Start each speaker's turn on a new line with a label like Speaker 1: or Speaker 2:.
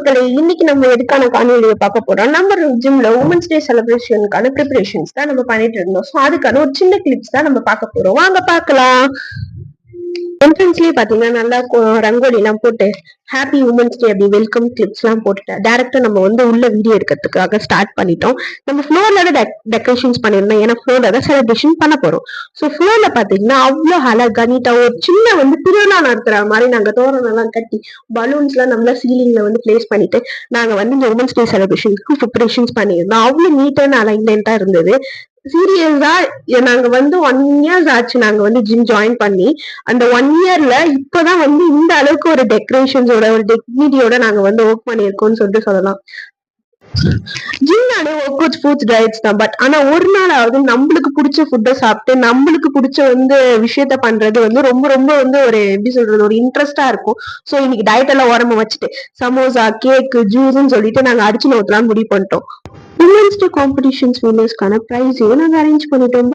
Speaker 1: மக்களே, இன்னைக்கு நம்ம எதுக்கான காணொலியை பார்க்க போறோம். நம்ம ஜிம்ல உமன்ஸ் டே செலிப்ரேஷனுக்கான ப்ரிப்பரேஷன்ஸ் தான் நம்ம பண்ணிட்டு இருந்தோம். ஸோ அதுக்கான ஒரு சின்ன கிளிப்ஸ் தான் நம்ம பார்க்க போறோம். வாங்க பார்க்கலாம். என்ட்ரன்ஸ்லயே பாத்தீங்கன்னா நல்லா ரங்கோலி எல்லாம் போட்டு ஹாப்பி உமன்ஸ் டே அப்படி வெல்கம் கிளிப்ஸ் எல்லாம் போட்டுட்டு டேரக்டா நம்ம வந்து உள்ள வீடியோ எடுக்கிறதுக்காக ஸ்டார்ட் பண்ணிட்டோம். நம்ம ஃப்ளோர்ல டெக்கரேஷன்ஸ் பண்ணிருந்தோம். ஏன்னா ஃப்ளோர்ல தான் செலிப்ரேஷன் பண்ண போறோம். ஸோ ஃப்ளோர்ல பாத்தீங்கன்னா அவ்வளவு அழகா நீட்டா ஒரு சின்ன வந்து திருவிழா நடத்துற மாதிரி நாங்க தோரணம் எல்லாம் கட்டி பலூன்ஸ் எல்லாம் நம்மள சீலிங்ல வந்து பிளேஸ் பண்ணிட்டு நாங்க வந்து இந்த உமன்ஸ் டே செலிப்ரேஷனுக்கு ப்ரிப்பரேஷன்ஸ் பண்ணியிருந்தோம். அவ்வளவு நீட்டான அலைன்மெண்டா இருந்தது. சீரியஸா நாங்க வந்து 1 years ஆச்சு நாங்க வந்து ஜிம் ஜாயின் பண்ணி. அந்த 1 yearல இப்பதான் வந்து இந்த அளவுக்கு ஒரு டெக்கரேஷன்ஸோட ஒரு டெக்னிட்டியோட நாங்க வந்து ஒர்க் பண்ணிருக்கோம்னு சொல்லிட்டு சொல்லலாம். ஜிம்னாலே ஒர்க் வித் ஃபுட்ஸ் டயட்ஸ் தான். பட் ஆனா ஒரு நாளாவது நம்மளுக்கு பிடிச்ச ஃபுட்டை சாப்பிட்டு நம்மளுக்கு பிடிச்ச வந்து விஷயத்த பண்றது வந்து ரொம்ப ரொம்ப வந்து ஒரு எப்படி சொல்றது ஒரு இன்ட்ரெஸ்டா இருக்கும். ஸோ இன்னைக்கு டயட் எல்லாம் ஓரமா வச்சுட்டு சமோசா கேக்கு ஜூஸ்ன்னு சொல்லிட்டு நாங்க அடிச்சு நோத்தலாம் முடிவு பண்ணிட்டோம். உமன்ஸ் டே காம்படிஷன்ஸ் வின்னர்ஸ்க்கான பிரைஸையும் நாங்க அரேஞ்ச் பண்ணிட்டோம்.